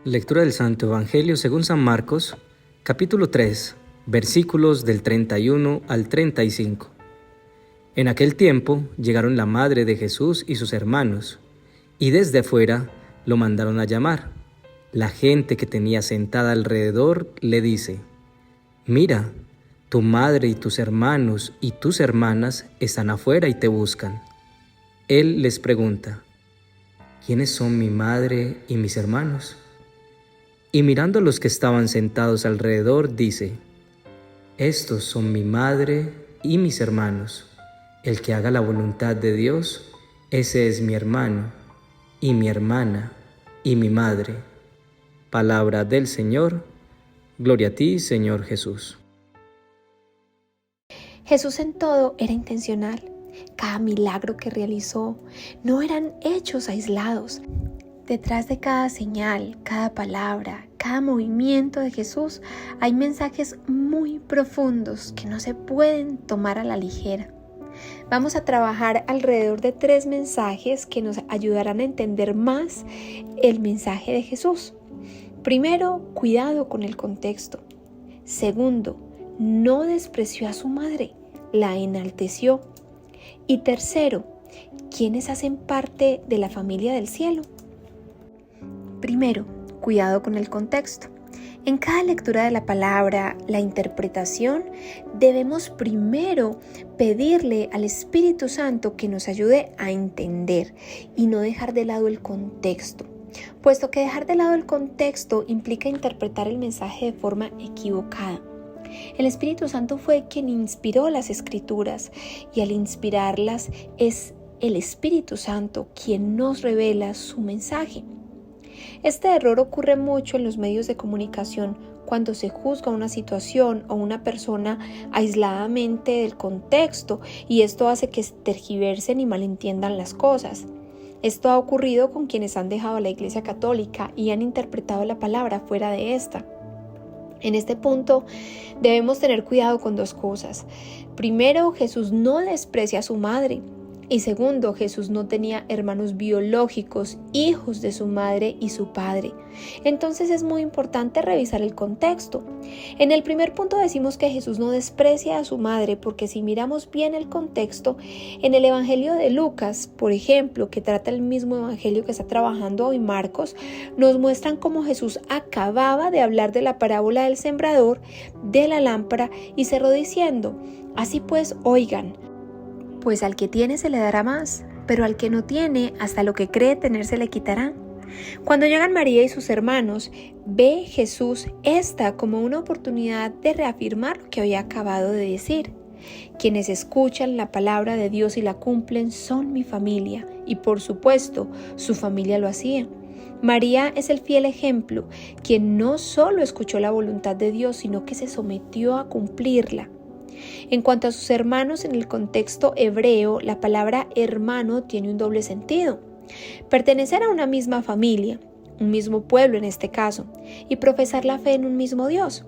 Lectura del Santo Evangelio según San Marcos, capítulo 3, versículos del 31 al 35. En aquel tiempo llegaron la madre de Jesús y sus hermanos, y desde afuera lo mandaron a llamar. La gente que tenía sentada alrededor le dice: «Mira, tu madre y tus hermanos y tus hermanas están afuera y te buscan». Él les pregunta: «¿Quiénes son mi madre y mis hermanos?». Y mirando a los que estaban sentados alrededor, dice: «Estos son mi madre y mis hermanos. El que haga la voluntad de Dios, ese es mi hermano, y mi hermana, y mi madre». Palabra del Señor. Gloria a ti, Señor Jesús. Jesús en todo era intencional. Cada milagro que realizó no eran hechos aislados. Detrás de cada señal, cada palabra, cada movimiento de Jesús hay mensajes muy profundos que no se pueden tomar a la ligera. Vamos a trabajar alrededor de 3 mensajes que nos ayudarán a entender más el mensaje de Jesús. Primero, cuidado con el contexto. Segundo, no despreció a su madre, la enalteció. Y tercero, ¿quiénes hacen parte de la familia del cielo? Primero, cuidado con el contexto. En cada lectura de la palabra, la interpretación, debemos primero pedirle al Espíritu Santo que nos ayude a entender y no dejar de lado el contexto, puesto que dejar de lado el contexto implica interpretar el mensaje de forma equivocada. El Espíritu Santo fue quien inspiró las Escrituras y al inspirarlas es el Espíritu Santo quien nos revela su mensaje. Este error ocurre mucho en los medios de comunicación cuando se juzga una situación o una persona aisladamente del contexto, y esto hace que tergiversen y malentiendan las cosas. Esto ha ocurrido con quienes han dejado la Iglesia Católica y han interpretado la palabra fuera de esta. En este punto debemos tener cuidado con 2 cosas. Primero, Jesús no desprecia a su madre. Y segundo, Jesús no tenía hermanos biológicos, hijos de su madre y su padre. Entonces es muy importante revisar el contexto. En el primer punto decimos que Jesús no desprecia a su madre, porque si miramos bien el contexto, en el Evangelio de Lucas, por ejemplo, que trata el mismo Evangelio que está trabajando hoy Marcos, nos muestran cómo Jesús acababa de hablar de la parábola del sembrador, de la lámpara, y cerró diciendo: «Así pues, oigan, pues al que tiene se le dará más, pero al que no tiene, hasta lo que cree tener se le quitará». Cuando llegan María y sus hermanos, ve Jesús esta como una oportunidad de reafirmar lo que había acabado de decir. Quienes escuchan la palabra de Dios y la cumplen son mi familia, y por supuesto, su familia lo hacía. María es el fiel ejemplo, quien no solo escuchó la voluntad de Dios, sino que se sometió a cumplirla. En cuanto a sus hermanos, en el contexto hebreo, la palabra hermano tiene un doble sentido: pertenecer a una misma familia, un mismo pueblo en este caso, y profesar la fe en un mismo Dios,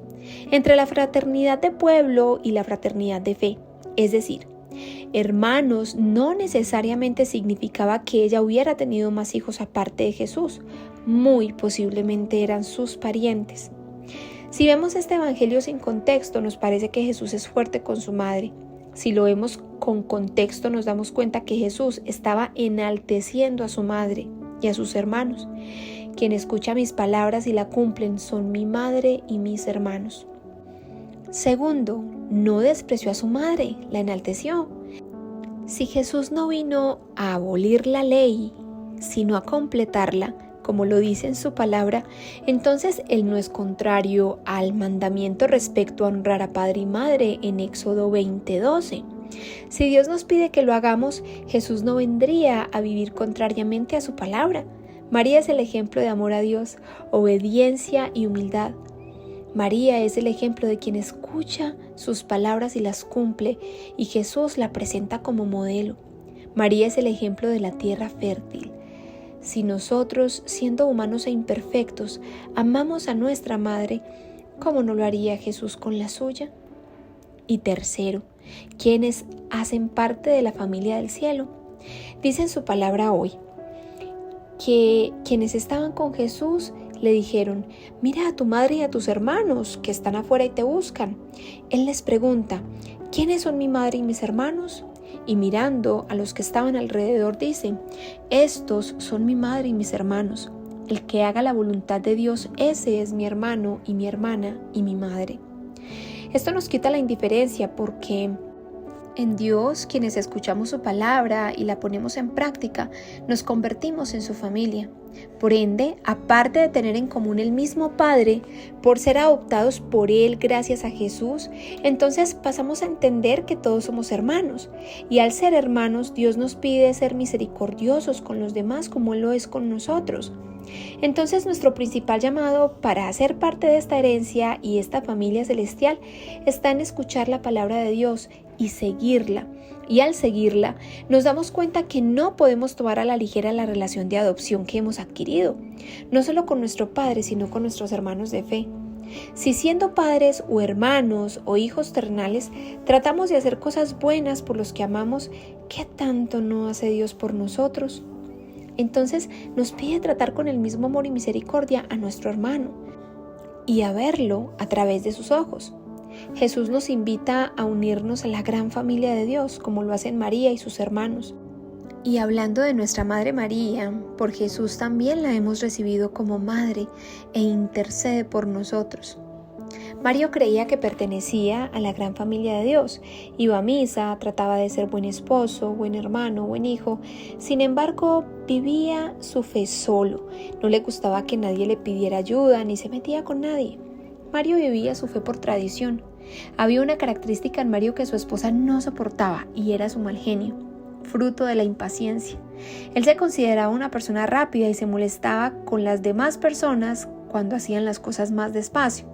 entre la fraternidad de pueblo y la fraternidad de fe. Es decir, hermanos no necesariamente significaba que ella hubiera tenido más hijos aparte de Jesús, muy posiblemente eran sus parientes. Si vemos este evangelio sin contexto, nos parece que Jesús es fuerte con su madre. Si lo vemos con contexto, nos damos cuenta que Jesús estaba enalteciendo a su madre y a sus hermanos. Quien escucha mis palabras y la cumplen son mi madre y mis hermanos. Segundo, no despreció a su madre, la enalteció. Si Jesús no vino a abolir la ley, sino a completarla, como lo dice en su palabra, entonces Él no es contrario al mandamiento respecto a honrar a padre y madre en Éxodo 20:12. Si Dios nos pide que lo hagamos, Jesús no vendría a vivir contrariamente a su palabra. María es el ejemplo de amor a Dios, obediencia y humildad. María es el ejemplo de quien escucha sus palabras y las cumple, y Jesús la presenta como modelo. María es el ejemplo de la tierra fértil. Si nosotros, siendo humanos e imperfectos, amamos a nuestra madre, ¿cómo no lo haría Jesús con la suya? Y tercero, ¿quiénes hacen parte de la familia del cielo? Dice en su palabra hoy: que quienes estaban con Jesús le dijeron: «Mira a tu madre y a tus hermanos que están afuera y te buscan». Él les pregunta: «¿Quiénes son mi madre y mis hermanos?». Y mirando a los que estaban alrededor dice: «Estos son mi madre y mis hermanos. El que haga la voluntad de Dios, ese es mi hermano y mi hermana y mi madre». Esto nos quita la indiferencia porque en Dios, quienes escuchamos su palabra y la ponemos en práctica, nos convertimos en su familia. Por ende, aparte de tener en común el mismo Padre, por ser adoptados por Él gracias a Jesús, entonces pasamos a entender que todos somos hermanos. Y al ser hermanos, Dios nos pide ser misericordiosos con los demás como Él lo es con nosotros. Entonces nuestro principal llamado para hacer parte de esta herencia y esta familia celestial está en escuchar la palabra de Dios y seguirla. Y al seguirla, nos damos cuenta que no podemos tomar a la ligera la relación de adopción que hemos adquirido, no solo con nuestro Padre, sino con nuestros hermanos de fe. Si siendo padres o hermanos o hijos terrenales tratamos de hacer cosas buenas por los que amamos, ¿qué tanto no hace Dios por nosotros? Entonces nos pide tratar con el mismo amor y misericordia a nuestro hermano y a verlo a través de sus ojos. Jesús nos invita a unirnos a la gran familia de Dios, como lo hacen María y sus hermanos. Y hablando de nuestra Madre María, por Jesús también la hemos recibido como madre e intercede por nosotros. Mario creía que pertenecía a la gran familia de Dios, iba a misa, trataba de ser buen esposo, buen hermano, buen hijo. Sin embargo, vivía su fe solo, no le gustaba que nadie le pidiera ayuda ni se metía con nadie. Mario vivía su fe por tradición. Había una característica en Mario que su esposa no soportaba y era su mal genio, fruto de la impaciencia. Él se consideraba una persona rápida y se molestaba con las demás personas cuando hacían las cosas más despacio.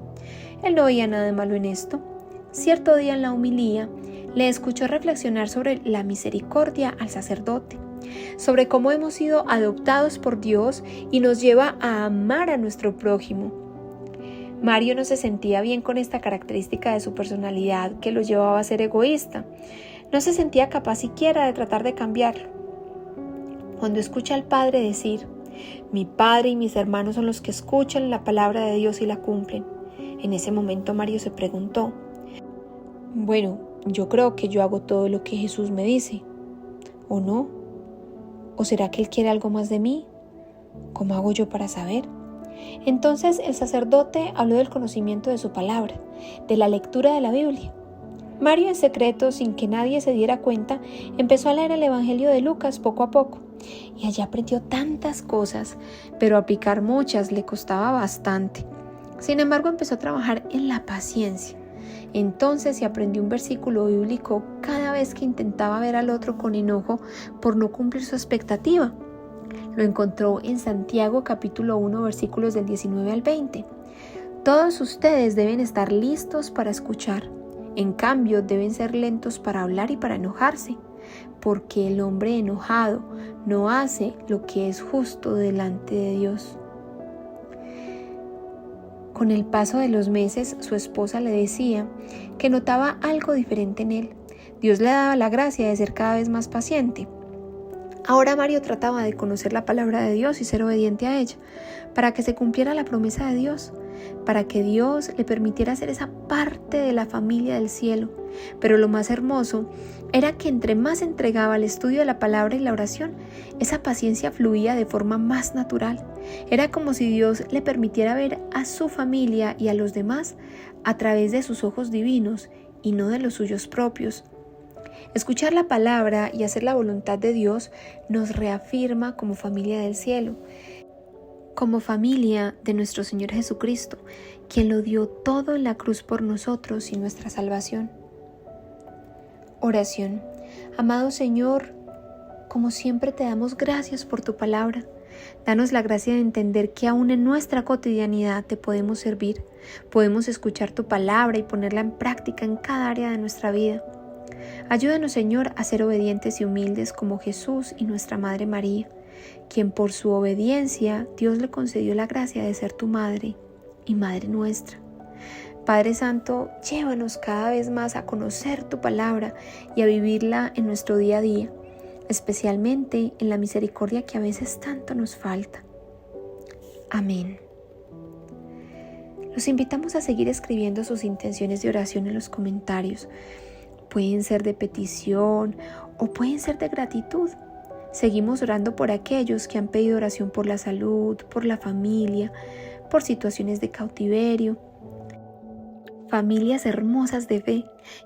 Él no veía nada de malo en esto. Cierto día en la homilía le escuchó reflexionar sobre la misericordia al sacerdote, sobre cómo hemos sido adoptados por Dios y nos lleva a amar a nuestro prójimo. Mario no se sentía bien con esta característica de su personalidad que lo llevaba a ser egoísta. No se sentía capaz siquiera de tratar de cambiarlo. Cuando escucha al Padre decir: «Mi Padre y mis hermanos son los que escuchan la palabra de Dios y la cumplen», en ese momento Mario se preguntó: «Bueno, yo creo que yo hago todo lo que Jesús me dice, ¿o no? ¿O será que Él quiere algo más de mí? ¿Cómo hago yo para saber?». Entonces el sacerdote habló del conocimiento de su palabra, de la lectura de la Biblia. Mario, en secreto, sin que nadie se diera cuenta, empezó a leer el Evangelio de Lucas poco a poco, y allí aprendió tantas cosas, pero aplicar muchas le costaba bastante. Sin embargo, empezó a trabajar en la paciencia. Entonces se aprendió un versículo bíblico cada vez que intentaba ver al otro con enojo por no cumplir su expectativa. Lo encontró en Santiago capítulo 1 versículos del 19 al 20. Todos ustedes deben estar listos para escuchar. En cambio, deben ser lentos para hablar y para enojarse, porque el hombre enojado no hace lo que es justo delante de Dios. Con el paso de los meses, su esposa le decía que notaba algo diferente en él. Dios le daba la gracia de ser cada vez más paciente. Ahora Mario trataba de conocer la palabra de Dios y ser obediente a ella, para que se cumpliera la promesa de Dios, para que Dios le permitiera ser esa parte de la familia del cielo. Pero lo más hermoso era que entre más entregaba al estudio de la palabra y la oración, esa paciencia fluía de forma más natural. Era como si Dios le permitiera ver a su familia y a los demás a través de sus ojos divinos y no de los suyos propios. Escuchar la palabra y hacer la voluntad de Dios nos reafirma como familia del cielo, como familia de nuestro Señor Jesucristo, quien lo dio todo en la cruz por nosotros y nuestra salvación. Oración. Amado Señor, como siempre te damos gracias por tu palabra. Danos la gracia de entender que aún en nuestra cotidianidad te podemos servir, podemos escuchar tu palabra y ponerla en práctica en cada área de nuestra vida. Ayúdanos, Señor, a ser obedientes y humildes como Jesús y nuestra Madre María, quien por su obediencia Dios le concedió la gracia de ser tu Madre y Madre nuestra. Padre Santo, llévanos cada vez más a conocer tu palabra y a vivirla en nuestro día a día, especialmente en la misericordia que a veces tanto nos falta. Amén. Los invitamos a seguir escribiendo sus intenciones de oración en los comentarios. Pueden ser de petición o pueden ser de gratitud. Seguimos orando por aquellos que han pedido oración por la salud, por la familia, por situaciones de cautiverio. Familias hermosas de fe,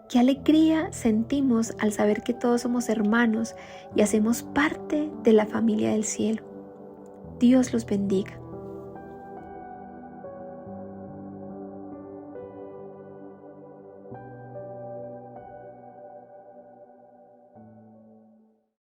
qué alegría sentimos al saber que todos somos hermanos y hacemos parte de la familia del cielo. Dios los bendiga.